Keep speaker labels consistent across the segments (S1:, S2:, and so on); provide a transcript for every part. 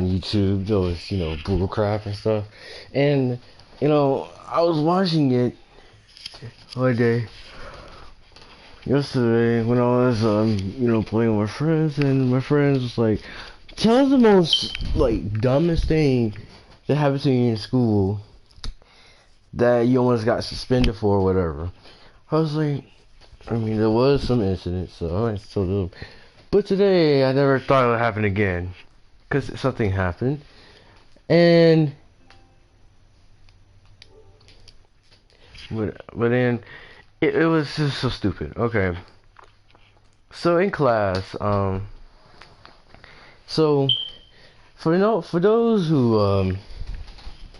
S1: on YouTube, those bullcrap and stuff, and I was watching it one day yesterday when I was playing with my friends, and my friends was like, tell us the most like dumbest thing that happened to you in school that you almost got suspended for or whatever. I was like, I mean, there was some incidents, so I told them. But today, I never thought it would happen again, because something happened, and but then it was just so stupid. Okay, so in class, so for those who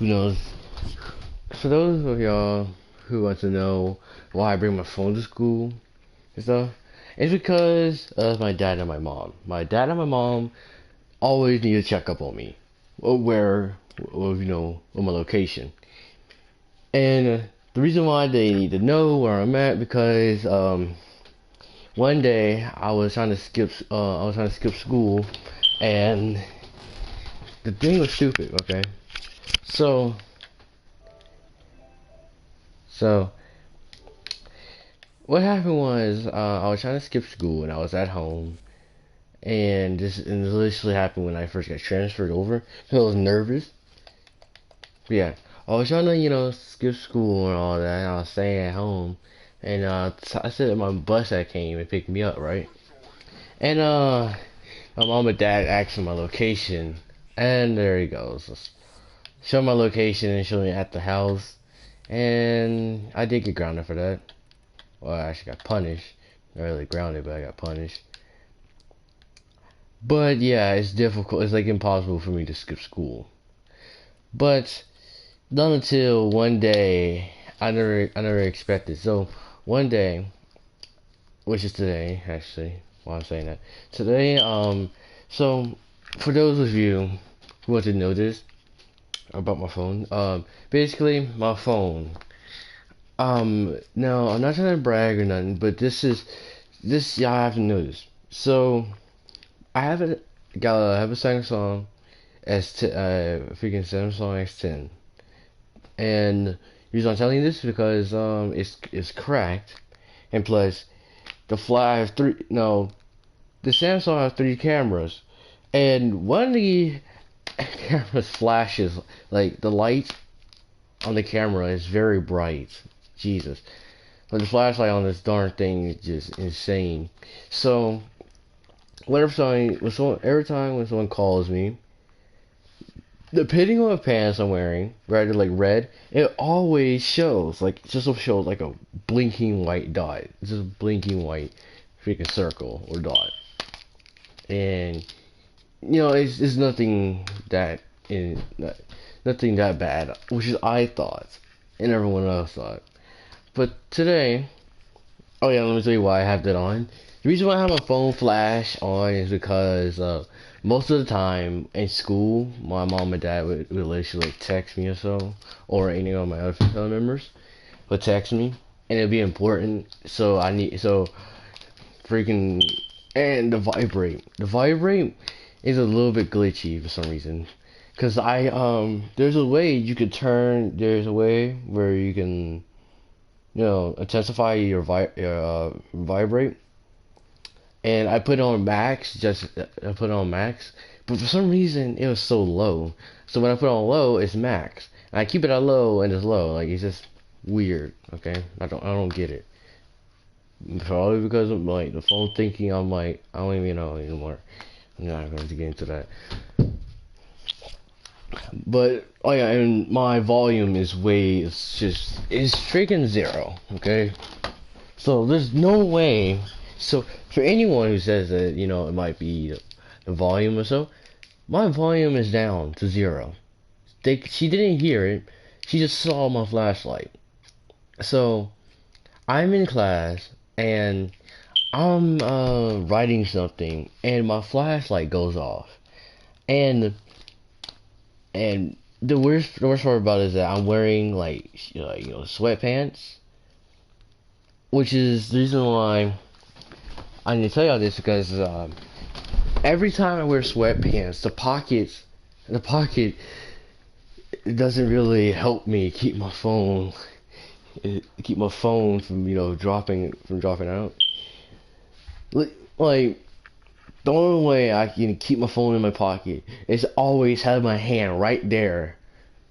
S1: knows, for those of y'all who want to know why I bring my phone to school and stuff, it's because of my dad and my mom. My dad and my mom always need to check up on me, or on my location. And the reason why they need to know where I'm at because one day I was trying to skip school, and the thing was stupid. Okay, so so what happened was I was trying to skip school and I was at home, and this literally happened when I first got transferred over. So I was nervous. Yeah, I was trying to skip school and all that. And I was staying at home, and I said my bus that came and picked me up, right? And my mom and dad asked for my location, and there he goes. Show my location and show me at the house, and I did get grounded for that. Well, I actually got punished. Not really grounded, but I got punished. But yeah, it's difficult. It's like impossible for me to skip school. But not until one day, I never expected. So one day, which is today, actually, while I'm saying that, today, so for those of you who want to know this about my phone, basically my phone. No, I'm not trying to brag or nothing, but this y'all have to know this. So I have I have a Samsung freaking Samsung S10, and the reason I'm telling you this is because it's cracked, and plus I have the Samsung has three cameras, and one of the cameras flashes, like the light on the camera is very bright. Jesus. But the flashlight on this darn thing is just insane. So every time when someone calls me, depending on the pants I'm wearing, right, like red, it always shows like a blinking white dot. It's just a blinking white freaking circle or dot. And it's nothing nothing that bad, which is I thought and everyone else thought. But today, oh yeah, let me tell you why I have that on. The reason why I have my phone flash on is because most of the time in school, my mom and dad would literally text me or so, or any of my other family members would text me, and it'd be important. So freaking, and the vibrate is a little bit glitchy for some reason. Cause there's a way there's a way where you can intensify your vibrate, and I put on max, but for some reason it was so low. So when I put on low, it's max, and I keep it at low and it's low. Like, it's just weird. Okay, I don't get it. Probably because of like the phone thinking I'm like, I don't even know anymore. I'm not going to get into that. But oh yeah, and my volume it's freaking zero. Okay, so there's no way. So for anyone who says that it might be the volume or so, my volume is down to zero. She didn't hear it. She just saw my flashlight. So I'm in class and I'm writing something, and my flashlight goes off, and the worst part about it is that I'm wearing like sweatpants, which is the reason why I need to tell y'all this, because every time I wear sweatpants, the pockets the pocket doesn't really help me keep my phone from dropping out. Like the only way I can keep my phone in my pocket is always have my hand right there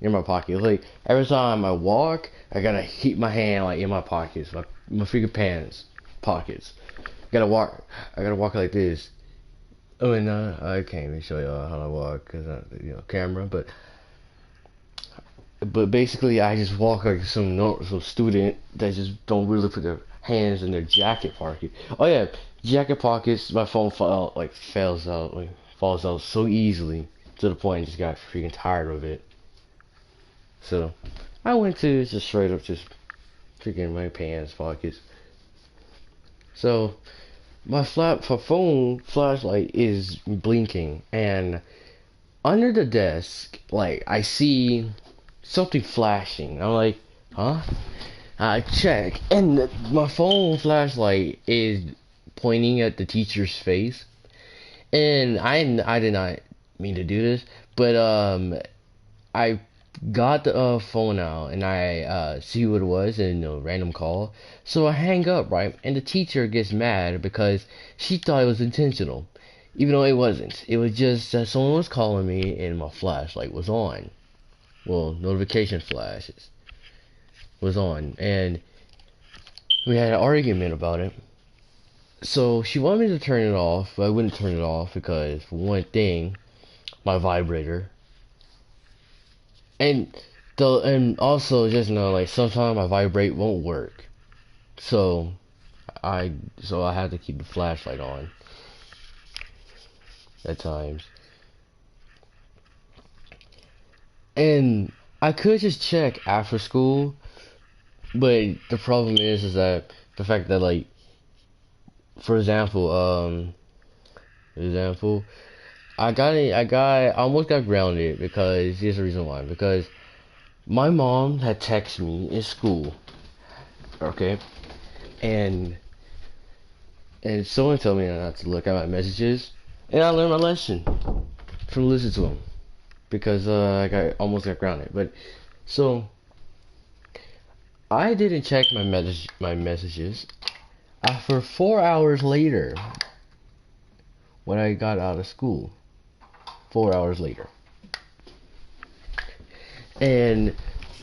S1: in my pocket. Like every time I walk, I gotta keep my hand like in my pockets, my freaking pants pockets. I gotta walk like this. I mean, I can't even show y'all how I walk because camera, but basically I just walk like some student that just don't really put their hands in their jacket pocket. Oh yeah, jacket pockets. My phone falls out so easily to the point I just got freaking tired of it. So I went to just straight up just freaking my pants pockets. So my phone flashlight is blinking, and under the desk, like I see something flashing. I'm like, huh? I check, and my phone flashlight is pointing at the teacher's face, and I did not mean to do this, but I got the phone out and I see what it was and random call. So I hang up, right? And the teacher gets mad because she thought it was intentional, even though it wasn't. It was just that someone was calling me and my flashlight was on. Well, notification flashes was on, and we had an argument about it. So she wanted me to turn it off, but I wouldn't turn it off because, for one thing, my vibrator. And and also just know like sometimes my vibrate won't work. So I had to keep the flashlight on at times. And I could just check after school, but the problem is that the fact that like for example, I almost got grounded because here's the reason why. Because my mom had texted me in school, okay, and someone told me not to look at my messages, and I learned my lesson from listening to them because I almost got grounded. But so I didn't check my messages after 4 hours later when I got out of school. 4 hours later. And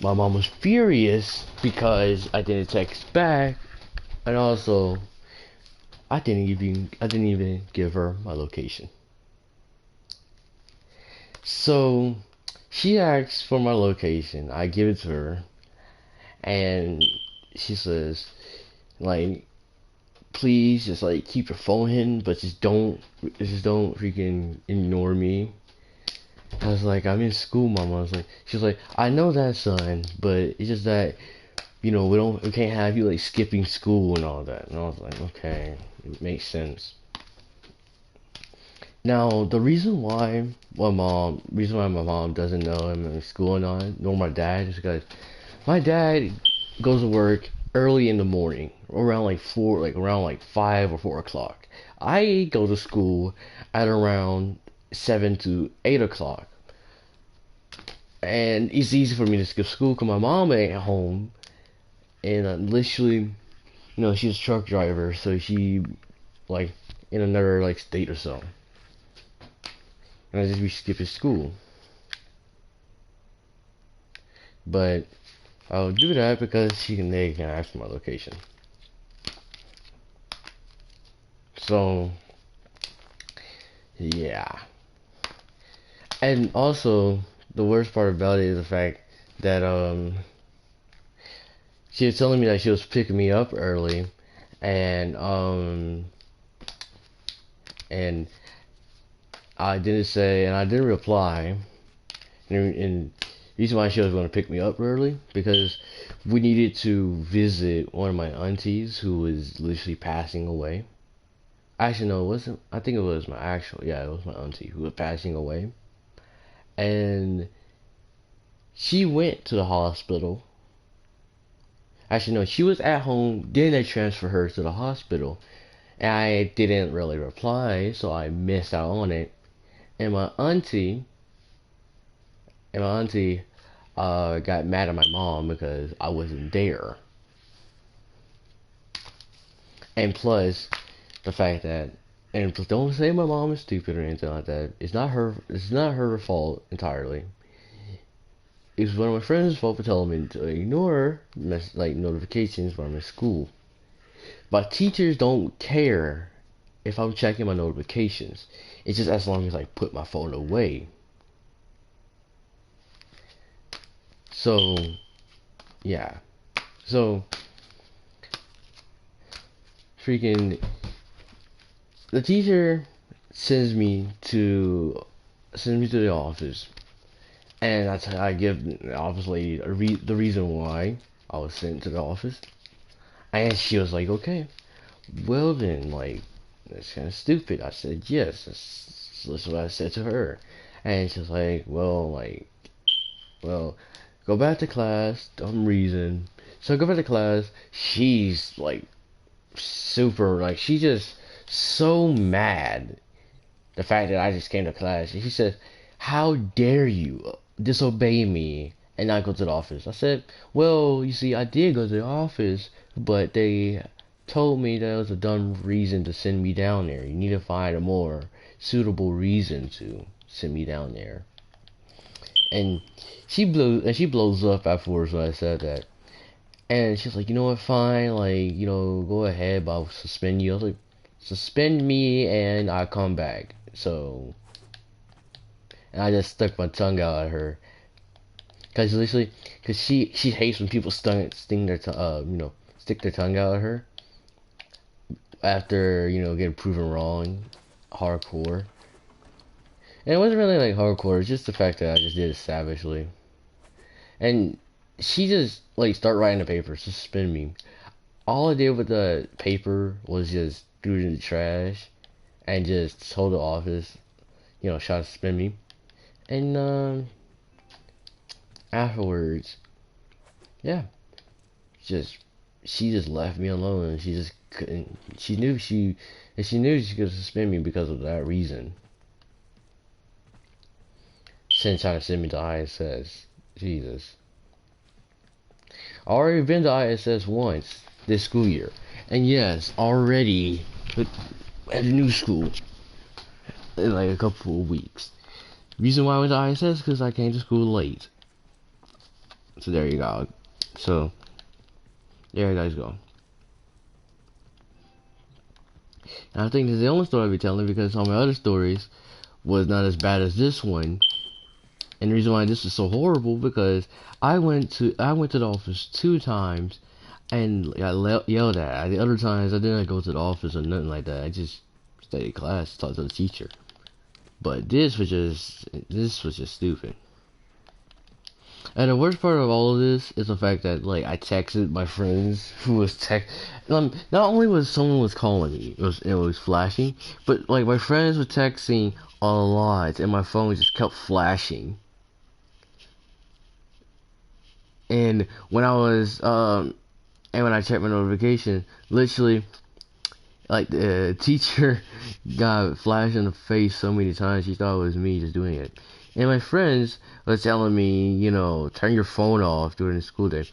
S1: my mom was furious because I didn't text back, and also I didn't even give her my location. So she asked for my location. I give it to her, and she says, like, please just like keep your phone hidden, but just don't freaking ignore me. I was like, I'm in school, mama. I was like, she's like, I know that, son, but it's just that, we can't have you like skipping school and all that. And I was like, okay, it makes sense. Now, the reason why my mom doesn't know I'm in school or not, nor my dad, is because my dad goes to work early in the morning, around like 5 or 4 o'clock. I go to school at around 7 to 8 o'clock. And it's easy for me to skip school because my mom ain't at home, and literally, she's a truck driver, so she like in another like state or so, and I just be skipping school. But I'll do that because they can ask for my location. So yeah, and also the worst part about it is the fact that she was telling me that she was picking me up early, and and I didn't reply, and the reason why she was going to pick me up early because we needed to visit one of my aunties who was literally passing away. Actually, no, it wasn't. I think it was it was my auntie who was passing away, and she went to the hospital. Actually, no, she was at home. Then they transferred her to the hospital. And I didn't really reply, so I missed out on it. And my auntie and my auntie got mad at my mom because I wasn't there. And plus, the fact that, and don't say my mom is stupid or anything like that. It's not her. It's not her fault entirely. It's one of my friends' fault for telling me to ignore like notifications when I'm in school. But teachers don't care if I'm checking my notifications. It's just as long as I put my phone away. So, yeah. So, freaking, the teacher sends me to the office, and I give the office lady the reason why I was sent to the office, and she was like, okay, well then, like, that's kind of stupid. I said yes. That's what I said to her, and she was like, well, go back to class. Dumb reason. So I go back to class. She's like super, like, she's just so mad the fact that I just came to class. And she said, how dare you disobey me and not go to the office? I said, well, you see, I did go to the office, but they told me that it was a dumb reason to send me down there. You need to find a more suitable reason to send me down there. And she blows up afterwards when I said that. And she's like, you know what, fine, like, go ahead, but I'll suspend you. I was like, suspend me and I come back. So, and I just stuck my tongue out at her. Cause she hates when people sting their stick their tongue out at her. After, getting proven wrong, hardcore. And it wasn't really like hardcore, it's just the fact that I just did it savagely. And she just like start writing the paper, suspend me. All I did with the paper was just threw it in the trash and just told the office, try to suspend me. And afterwards, yeah, she just left me alone. And she just couldn't. She knew she could suspend me because of that reason. Since trying to send me to ISS, Jesus. I already been to ISS once this school year, and yes, already at a new school in like a couple of weeks. Reason why I went to ISS because I came to school late. So there you go. So there you guys go. And I think this is the only story I'll be telling because all my other stories was not as bad as this one. And the reason why this is so horrible because I went to the office 2 times and I yelled at. The other times I didn't go to the office or nothing like that. I just stayed in class, talked to the teacher. But this was just stupid. And the worst part of all of this is the fact that like I texted my friends who was not only was someone was calling me, it was flashing, but like my friends were texting a lot and my phone just kept flashing. And when I checked my notification, literally, like the teacher got flashed in the face so many times, she thought it was me just doing it. And my friends were telling me, turn your phone off during the school day.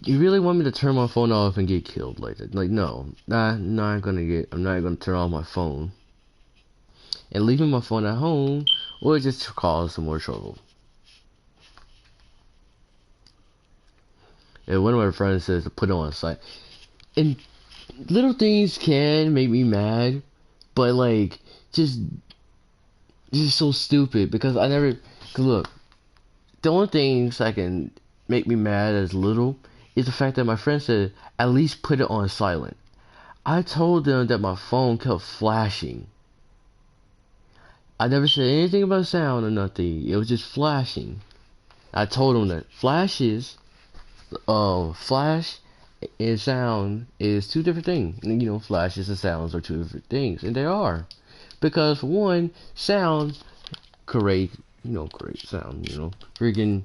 S1: You really want me to turn my phone off and get killed like that? Like, no, I'm not gonna turn off my phone. And leaving my phone at home will just cause some more trouble. And one of my friends says to put it on site. And little things can make me mad, but like just so stupid because look, the only things that can make me mad as little is the fact that my friend said at least put it on silent. I told them that my phone kept flashing. I never said anything about sound or nothing. It was just flashing. I told them that flash and sound is 2 different things. Flashes and sounds are 2 different things, and they are. Because for one, sound create sound, freaking,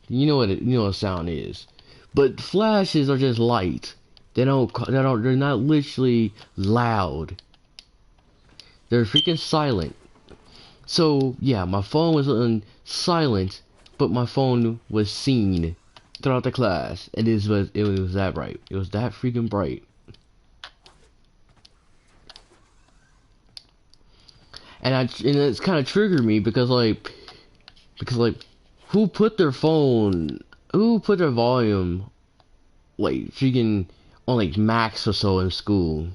S1: what sound is. But flashes are just light. They're not literally loud. They're freaking silent. So yeah, my phone was on silent, but my phone was seen throughout the class. It was that bright. It was that freaking bright. And it's kind of triggered me because who put their phone, who put their volume like freaking on like max or so in school.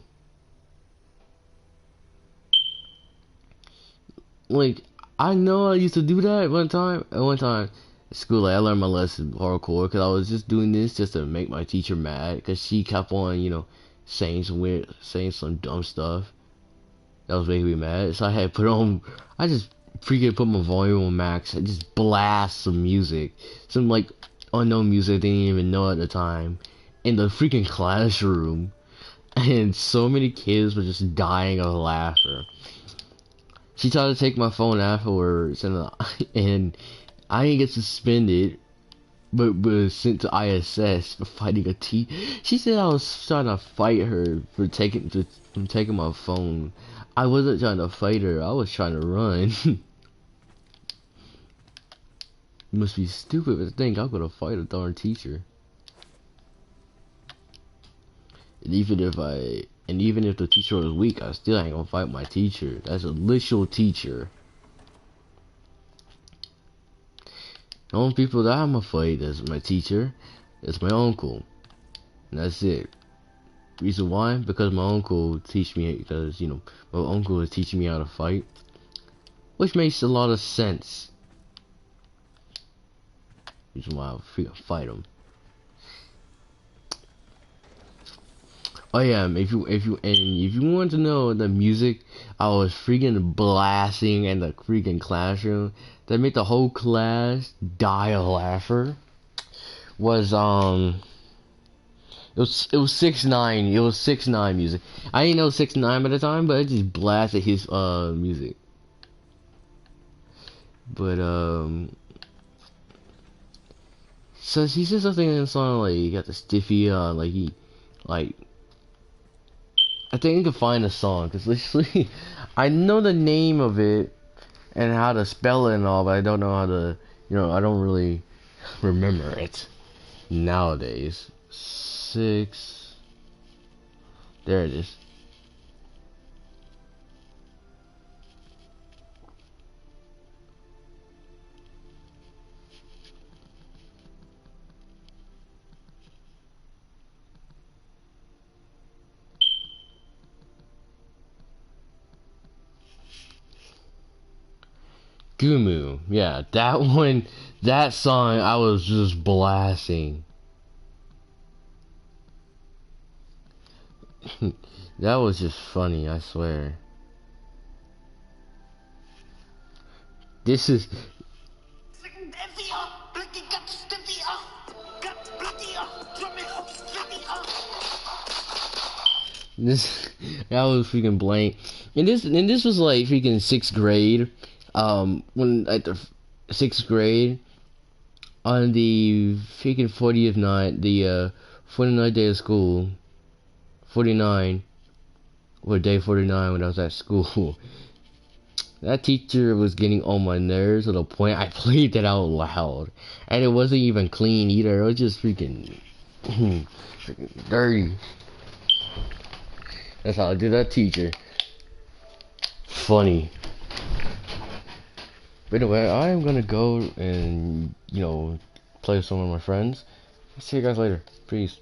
S1: Like, I know I used to do that one time. At one time at school, like, I learned my lesson hardcore because I was just doing this just to make my teacher mad because she kept on, saying some dumb stuff that was making me mad. So I had put on, I just freaking put my volume on max and just blast some music, some like unknown music I didn't even know at the time, in the freaking classroom, and so many kids were just dying of laughter. She tried to take my phone afterwards, and I didn't get suspended, but was sent to ISS for fighting a T. She said I was trying to fight her from taking my phone. I wasn't trying to fight her. I was trying to run. You must be stupid to think I'm gonna fight a darn teacher. And even if the teacher was weak, I still ain't gonna fight my teacher. That's a literal teacher. The only people that I'm gonna fight is my teacher, it's my uncle, and that's it. Reason why? Because my uncle teach me, my uncle is teaching me how to fight, which makes a lot of sense. Reason why I'll fight him. Oh yeah, if you want to know the music I was freaking blasting in the freaking classroom that made the whole class die of laughter was it was 6ix9ine. It was 6ix9ine music. I didn't know 6ix9ine by the time, but I just blasted his music. But so he said something in the song like he got the stiffy on, like he like. I think I can find the song because literally I know the name of it and how to spell it and all, but I don't know how to, I don't really remember it nowadays. Six. There it is. Gumu. Yeah, that one, that song I was just blasting. That was just funny, I swear. This is this that was freaking blank. And this was like freaking 6th grade. When at the 6th grade on the freaking 40th night, the 49th day of school, 49, or day 49 when I was at school. That teacher was getting on my nerves to the point I played that out loud. And it wasn't even clean either. It was just freaking, freaking dirty. That's how I do that teacher. Funny. But anyway, I am gonna go and, play with some of my friends. I'll see you guys later. Peace.